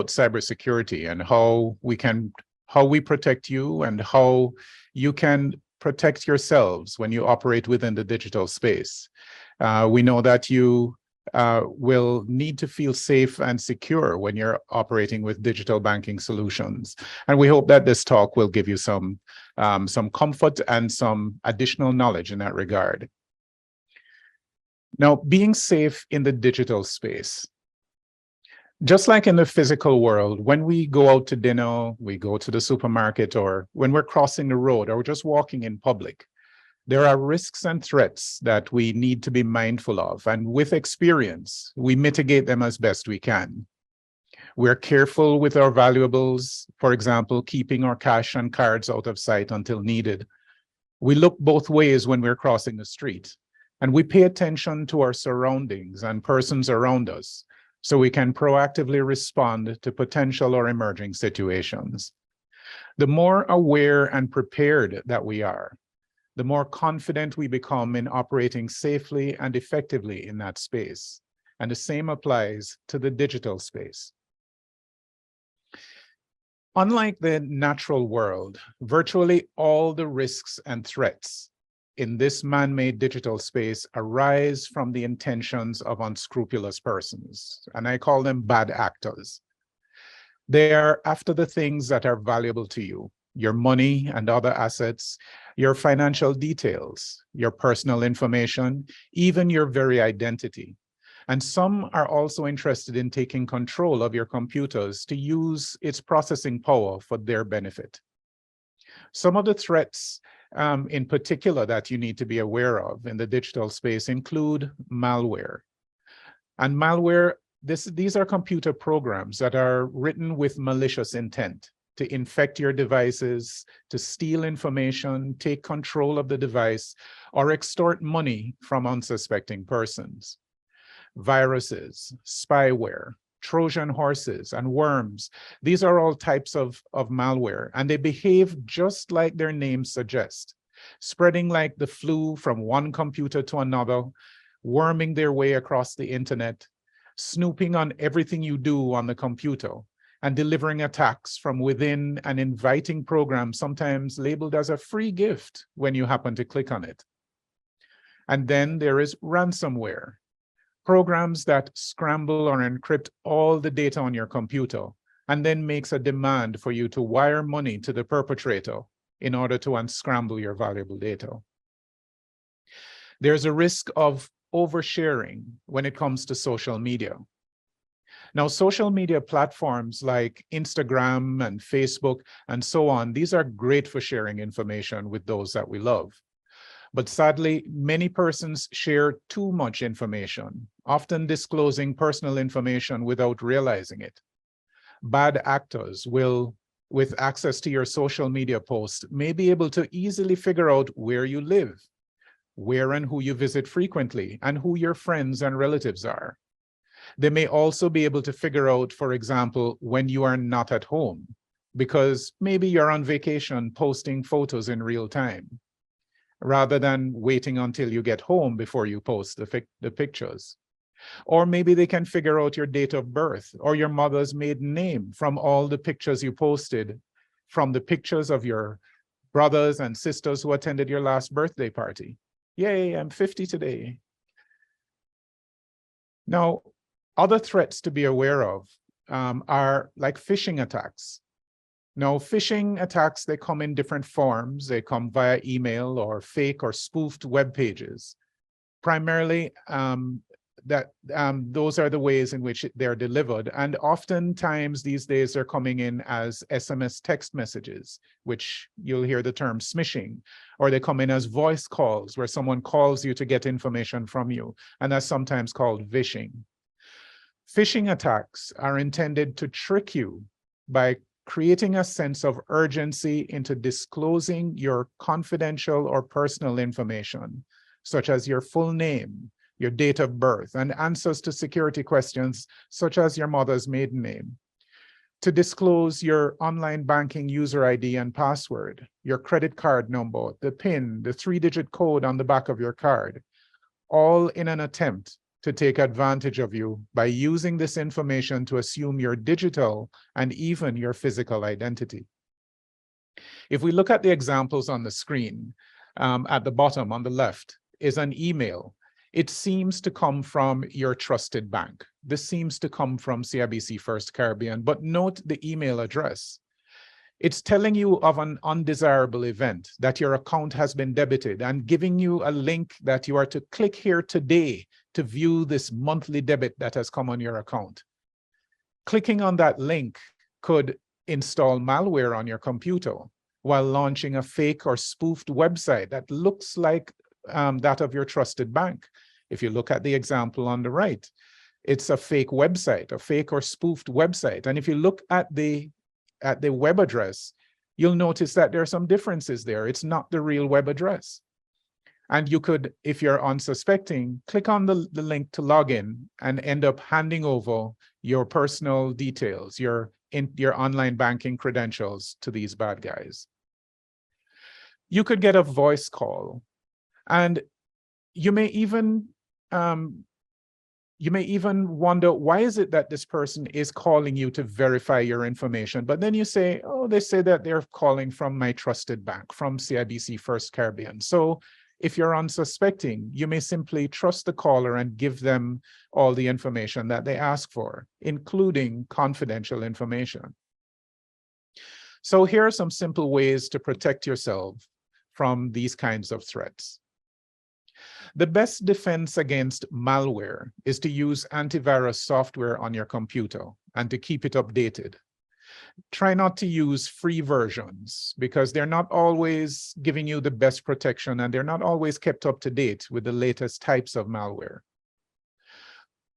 cybersecurity and how we protect you and how you can protect yourselves when you operate within the digital space. We know that you will need to feel safe and secure when you're operating with digital banking solutions. And we hope that this talk will give you some comfort and some additional knowledge in that regard. Now, being safe in the digital space. Just like in the physical world, when we go out to dinner, we go to the supermarket, or when we're crossing the road or just walking in public, there are risks and threats that we need to be mindful of. And with experience, we mitigate them as best we can. We're careful with our valuables, for example, keeping our cash and cards out of sight until needed. We look both ways when we're crossing the street, and we pay attention to our surroundings and persons around us, so we can proactively respond to potential or emerging situations. The more aware and prepared that we are, the more confident we become in operating safely and effectively in that space. And the same applies to the digital space. Unlike the natural world, virtually all the risks and threats in this man-made digital space arise from the intentions of unscrupulous persons, and I call them bad actors. They are after the things that are valuable to you, your money and other assets, your financial details, your personal information, even your very identity. And some are also interested in taking control of your computers to use its processing power for their benefit. Some of the threats in particular that you need to be aware of in the digital space include malware. And malware, these are computer programs that are written with malicious intent to infect your devices, to steal information, take control of the device, or extort money from unsuspecting persons. Viruses, spyware, Trojan horses, and worms. These are all types of malware, and they behave just like their names suggest, spreading like the flu from one computer to another, worming their way across the internet, snooping on everything you do on the computer, and delivering attacks from within and inviting programs sometimes labeled as a free gift when you happen to click on it. And then there is ransomware. Programs that scramble or encrypt all the data on your computer and then makes a demand for you to wire money to the perpetrator in order to unscramble your valuable data. There's a risk of oversharing when it comes to social media. Now, social media platforms like Instagram and Facebook and so on, these are great for sharing information with those that we love. But sadly, many persons share too much information, often disclosing personal information without realizing it. Bad actors will, with access to your social media posts, may be able to easily figure out where you live, where and who you visit frequently, and who your friends and relatives are. They may also be able to figure out, for example, when you are not at home, because maybe you're on vacation posting photos in real time, rather than waiting until you get home before you post the pictures. Or maybe they can figure out your date of birth or your mother's maiden name from all the pictures you posted, from the pictures of your brothers and sisters who attended your last birthday party. Yay, I'm 50 today. Now, other threats to be aware of are like phishing attacks. Now, phishing attacks, they come in different forms. They come via email or fake or spoofed web pages. Primarily, those are the ways in which they're delivered. And oftentimes these days they're coming in as SMS text messages, which you'll hear the term smishing, or they come in as voice calls where someone calls you to get information from you. And that's sometimes called vishing. Phishing attacks are intended to trick you by creating a sense of urgency into disclosing your confidential or personal information, such as your full name, your date of birth, and answers to security questions, such as your mother's maiden name. To disclose your online banking user ID and password, your credit card number, the PIN, the 3-digit code on the back of your card, all in an attempt to take advantage of you by using this information to assume your digital and even your physical identity. If we look at the examples on the screen, at the bottom on the left is an email. It seems to come from your trusted bank. This seems to come from CIBC FirstCaribbean, but note the email address. It's telling you of an undesirable event, that your account has been debited, and giving you a link that you are to click here today to view this monthly debit that has come on your account. Clicking on that link could install malware on your computer while launching a fake or spoofed website that looks like that of your trusted bank. If you look at the example on the right, it's a fake website, a fake or spoofed website. And if you look at the web address, you'll notice that there are some differences there. It's not the real web address. And you could, if you're unsuspecting, click on the link to log in and end up handing over your personal details, your online banking credentials to these bad guys. You could get a voice call, and you may even wonder, why is it that this person is calling you to verify your information? But then you say, oh, they say that they're calling from my trusted bank, from CIBC FirstCaribbean. So if you're unsuspecting, you may simply trust the caller and give them all the information that they ask for, including confidential information. So here are some simple ways to protect yourself from these kinds of threats. The best defense against malware is to use antivirus software on your computer and to keep it updated. Try not to use free versions because they're not always giving you the best protection, and they're not always kept up to date with the latest types of malware.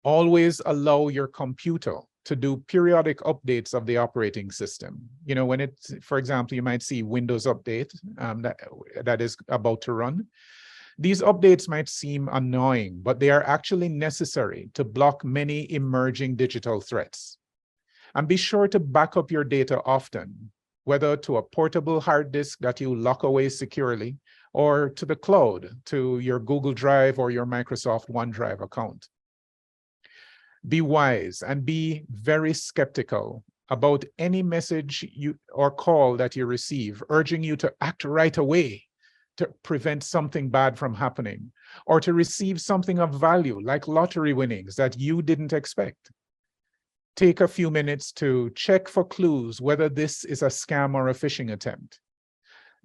Always allow your computer to do periodic updates of the operating system. You know, when it's, for example, you might see Windows Update that is about to run. These updates might seem annoying, but they are actually necessary to block many emerging digital threats. And be sure to back up your data often, whether to a portable hard disk that you lock away securely, or to the cloud, to your Google Drive or your Microsoft OneDrive account. Be wise and be very skeptical about any message or call that you receive urging you to act right away to prevent something bad from happening, or to receive something of value like lottery winnings that you didn't expect. Take a few minutes to check for clues whether this is a scam or a phishing attempt.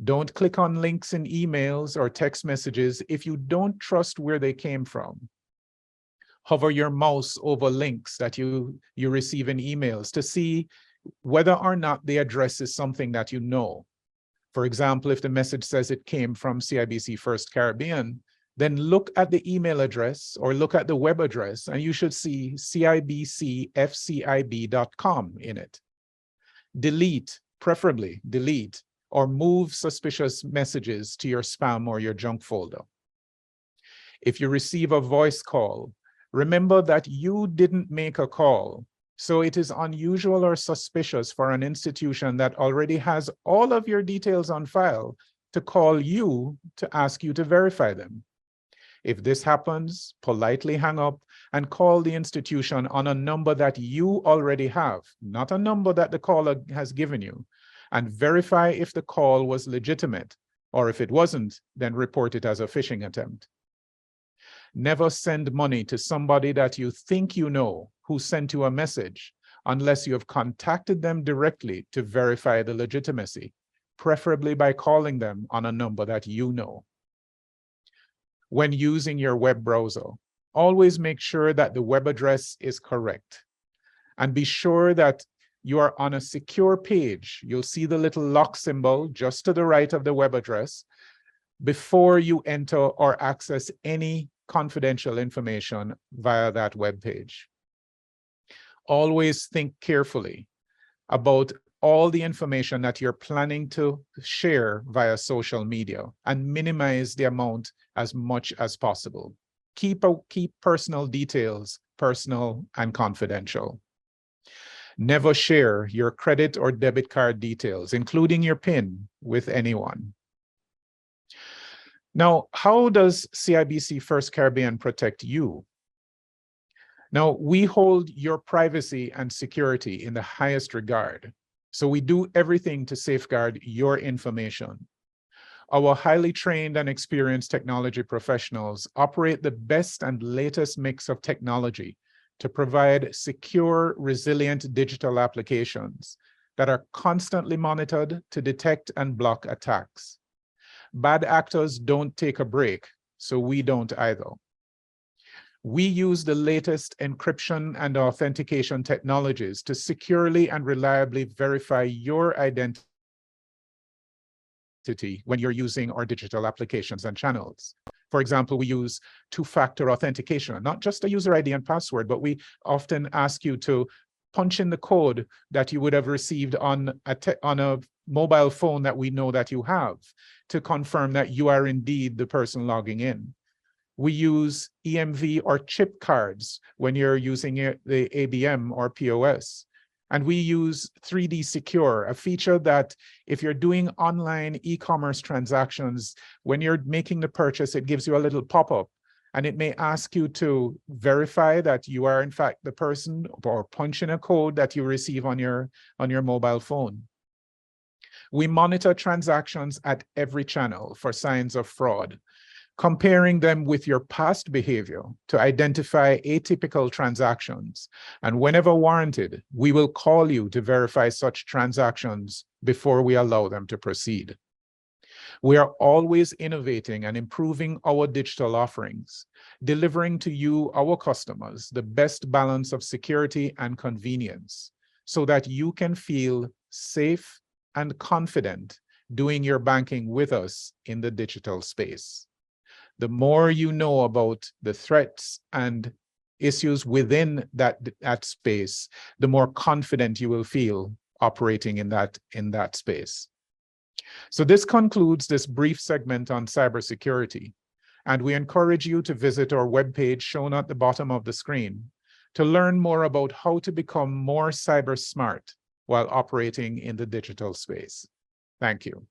Don't click on links in emails or text messages if you don't trust where they came from. Hover your mouse over links that you receive in emails to see whether or not the address is something that you know. For example, if the message says it came from CIBC FirstCaribbean, then look at the email address or look at the web address, and you should see CIBCFCIB.com in it. Delete, preferably delete, or move suspicious messages to your spam or your junk folder. If you receive a voice call, remember that you didn't make a call. So it is unusual or suspicious for an institution that already has all of your details on file to call you to ask you to verify them. If this happens, politely hang up and call the institution on a number that you already have, not a number that the caller has given you, and verify if the call was legitimate, or if it wasn't, then report it as a phishing attempt. Never send money to somebody that you think you know who sent you a message unless you have contacted them directly to verify the legitimacy, preferably by calling them on a number that you know. When using your web browser, always make sure that the web address is correct, and be sure that you are on a secure page. You'll see the little lock symbol just to the right of the web address before you enter or access any confidential information via that web page. Always think carefully about all the information that you're planning to share via social media and minimize the amount as much as possible. Keep personal details personal and confidential. Never share your credit or debit card details, including your PIN, with anyone. Now, how does CIBC FirstCaribbean protect you? Now, we hold your privacy and security in the highest regard, so we do everything to safeguard your information. Our highly trained and experienced technology professionals operate the best and latest mix of technology to provide secure, resilient digital applications that are constantly monitored to detect and block attacks. Bad actors don't take a break, so we don't either. We use the latest encryption and authentication technologies to securely and reliably verify your identity when you're using our digital applications and channels. For example, we use two-factor authentication, not just a user ID and password, but we often ask you to punch in the code that you would have received on a mobile phone that we know that you have to confirm that you are indeed the person logging in. We use EMV or chip cards when you're using the ABM or POS. And we use 3D Secure, a feature that if you're doing online e-commerce transactions, when you're making the purchase, it gives you a little pop-up and it may ask you to verify that you are in fact the person or punch in a code that you receive on your mobile phone. We monitor transactions at every channel for signs of fraud, comparing them with your past behavior to identify atypical transactions. And whenever warranted, we will call you to verify such transactions before we allow them to proceed. We are always innovating and improving our digital offerings, delivering to you, our customers, the best balance of security and convenience so that you can feel safe and confident doing your banking with us in the digital space. The more you know about the threats and issues within that space, the more confident you will feel operating in that space. So this concludes this brief segment on cybersecurity, and we encourage you to visit our webpage shown at the bottom of the screen to learn more about how to become more cyber smart while operating in the digital space. Thank you.